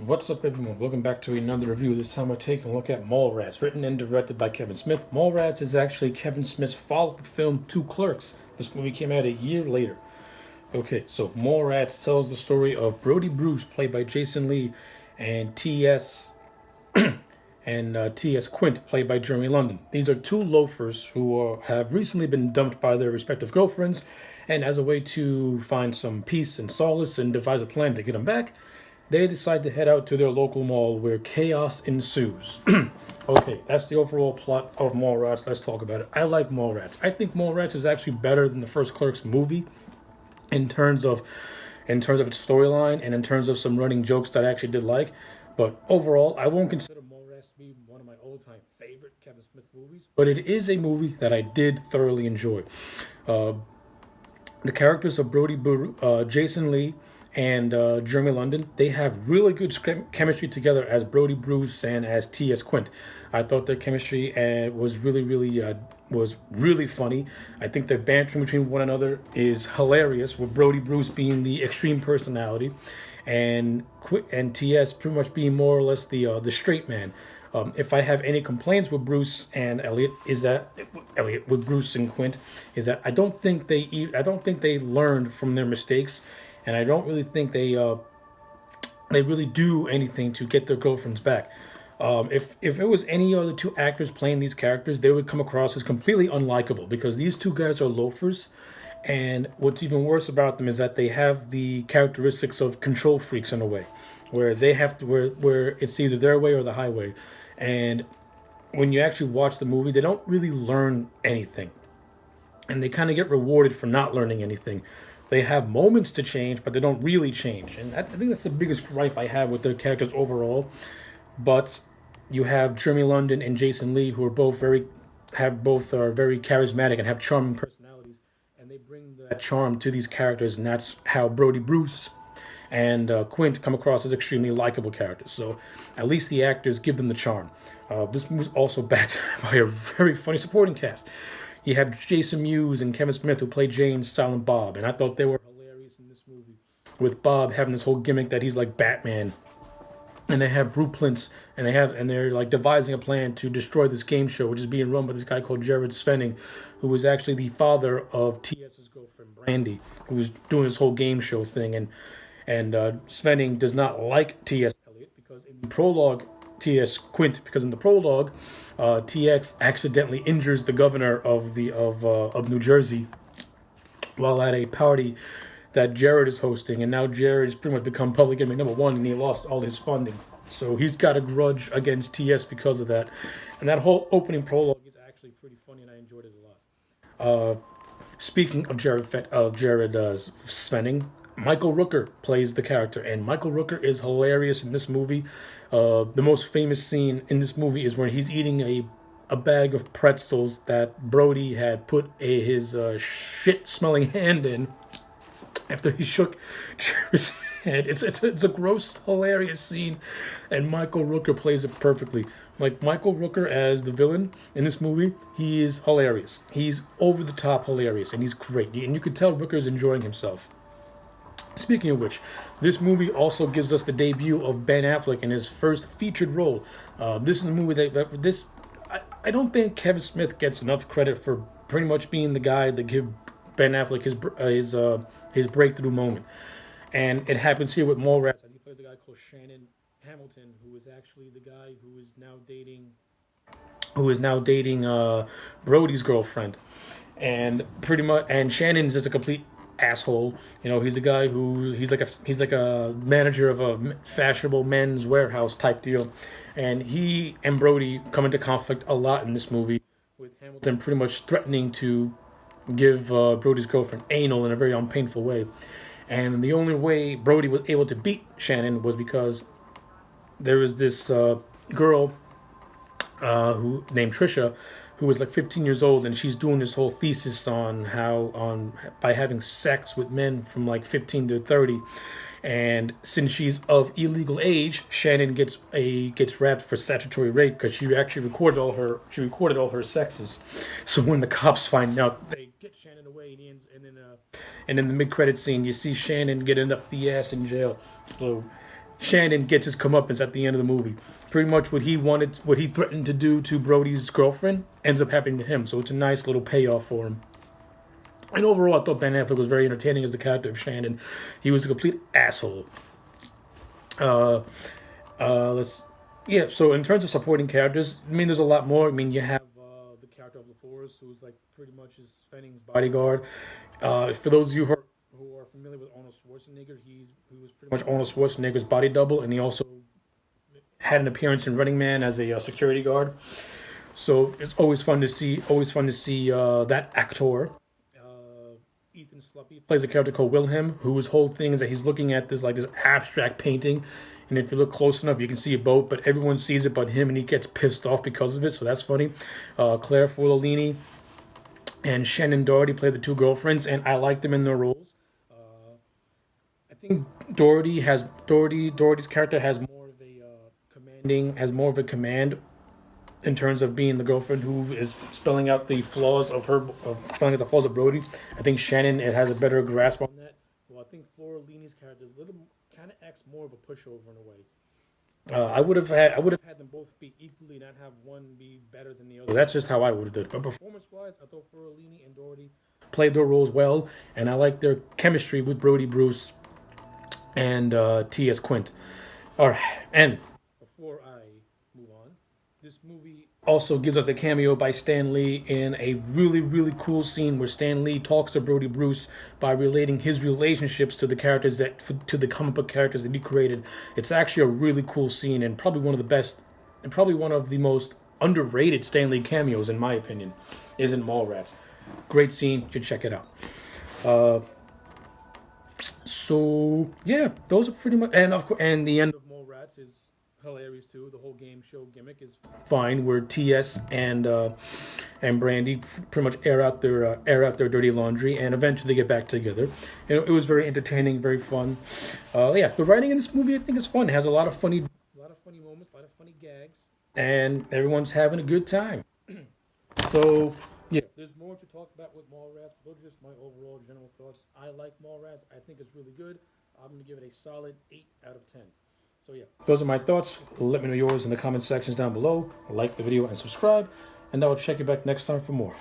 What's up, everyone? Welcome back to another review. This time we're taking a look at Mallrats, written and directed by Kevin Smith. Mallrats is actually Kevin Smith's follow-up film to Clerks. This movie came out a year later. Okay, so Mallrats tells the story of Brody Bruce, played by Jason Lee, and T.S. Quint, played by Jeremy London. These are two loafers who have recently been dumped by their respective girlfriends, and as a way to find some peace and solace and devise a plan to get them back, they decide to head out to their local mall where chaos ensues. Okay, that's the overall plot of Mallrats. Let's talk about it. I like Mallrats. I think Mallrats is actually better than the first Clerks movie in terms of its storyline and in terms of some running jokes that I actually did like. But overall, I won't consider Mallrats to be one of my all-time favorite Kevin Smith movies. But it is a movie that I did thoroughly enjoy. Uh, the characters of Jason Lee, and Jeremy London, they have really good chemistry together as Brody Bruce and as T.S. Quint. I thought their chemistry was really funny. I think their bantering between one another is hilarious, with Brody Bruce being the extreme personality, and T.S. pretty much being more or less the straight man. If I have any complaints with Bruce and Elliot, with Bruce and Quint, is that I don't think they learned from their mistakes, and I don't really think they really do anything to get their girlfriends back. If it was any other two actors playing these characters, they would come across as completely unlikable because these two guys are loafers, and what's even worse about them is that they have the characteristics of control freaks in a way, where they have to where it's either their way or the highway, and when you actually watch the movie, they don't really learn anything, and they kind of get rewarded for not learning anything. They have moments to change, but they don't really change. And I think that's the biggest gripe I have with their characters overall. But you have Jeremy London and Jason Lee, who are both are very charismatic and have charming personalities, and they bring that charm to these characters, and that's how Brody Bruce and Quint come across as extremely likable characters. So at least the actors give them the charm. This movie is also backed by a very funny supporting cast. You have Jason Mewes and Kevin Smith, who play Jane, Silent Bob, and I thought they were hilarious in this movie. With Bob having this whole gimmick that he's like Batman, and they have blueprints, and they're like devising a plan to destroy this game show, which is being run by this guy called Jared Svenning, who was actually the father of T.S.'s girlfriend Brandy, who was doing this whole game show thing, and Svenning does not like T.S. Eliot because in the prologue, T.S. Quint, because in the prologue, T.X. accidentally injures the governor of New Jersey while at a party that Jared is hosting, and now Jared has pretty much become public enemy number one, and he lost all his funding. So he's got a grudge against T.S. because of that. And that whole opening prologue is actually pretty funny, and I enjoyed it a lot. Speaking of Jared Svenning, Michael Rooker plays the character, and Michael Rooker is hilarious in this movie. The most famous scene in this movie is when he's eating a bag of pretzels that Brody had put his shit-smelling hand in after he shook Jerry's hand. It's a gross, hilarious scene, and Michael Rooker plays it perfectly. Like, Michael Rooker as the villain in this movie, he is hilarious. He's over the top hilarious, and he's great. And you can tell Rooker's enjoying himself. Speaking of which, this movie also gives us the debut of Ben Affleck in his first featured role. This is a movie I don't think Kevin Smith gets enough credit for pretty much being the guy that give Ben Affleck his breakthrough moment, and it happens here with Mallrats, as he plays a guy called Shannon Hamilton, who is actually the guy who is now dating Brody's girlfriend, and Shannon's just a complete asshole. You know, he's the guy he's like a manager of a fashionable men's warehouse type deal, and he and Brody come into conflict a lot in this movie, with Hamilton pretty much threatening to give Brody's girlfriend anal in a very unpainful way. And the only way Brody was able to beat Shannon was because there was this girl who named Trisha, who was like 15 years old, and she's doing this whole thesis on by having sex with men from like 15 to 30. And since she's of illegal age, Shannon gets wrapped for statutory rape because she actually recorded all her sexes. So when the cops find out, they get Shannon away, and in the mid-credit scene, you see Shannon getting up the ass in jail. So Shannon gets his comeuppance at the end of the movie. Pretty much what he wanted, what he threatened to do to Brody's girlfriend, ends up happening to him. So it's a nice little payoff for him. And overall, I thought Ben Affleck was very entertaining as the character of Shannon. He was a complete asshole. Uh, let's yeah. So in terms of supporting characters, I mean, there's a lot more. I mean, you have the character of LaForest, who's like pretty much his Fenning's bodyguard. For those of you who are familiar with Arnold Schwarzenegger, he was pretty much Arnold Schwarzenegger's body double, and he also had an appearance in Running Man as a security guard. So it's always fun to see that actor. Ethan Sluppy plays a character called Wilhelm, whose whole thing is that he's looking at this abstract painting, and if you look close enough, you can see a boat, but everyone sees it but him, and he gets pissed off because of it. So that's funny. Claire Forlini and Shannon Doherty play the two girlfriends, and I like them in their roles. I think Doherty's character has more of a command in terms of being the girlfriend who is spelling out the flaws of Brody. I think Shannon it has a better grasp on that. Well, I think Flora Lini's character is a little kind of acts more of a pushover in a way. I would have had them both be equally, not have one be better than the other. That's just how I would have done it. But performance-wise, I thought Flora Lini and Doherty played their roles well, and I like their chemistry with Brody Bruce and T.S. Quint. All right, and before I move on, this movie also gives us a cameo by Stan Lee in a really, really cool scene where Stan Lee talks to Brody Bruce by relating his relationships to the to the comic book characters that he created. It's actually a really cool scene and probably one of the best, and probably one of the most underrated Stan Lee cameos, in my opinion, is in Mallrats. Great scene, you should check it out. So yeah, those are pretty much, and of course, and the end of Mallrats is hilarious too. The whole game show gimmick is fine, where TS and Brandy pretty much air out their dirty laundry, and eventually get back together. It was very entertaining, very fun. Yeah, the writing in this movie I think is fun. It has a lot of funny moments, a lot of funny gags, and everyone's having a good time. So yeah, there's more to talk about with Mallrats. Those are just my overall general thoughts. I like Mallrats. I think it's really good. I'm gonna give it a solid 8 out of 10. So yeah, those are my thoughts. Let me know yours in the comment sections down below. Like the video and subscribe, and I will check you back next time for more.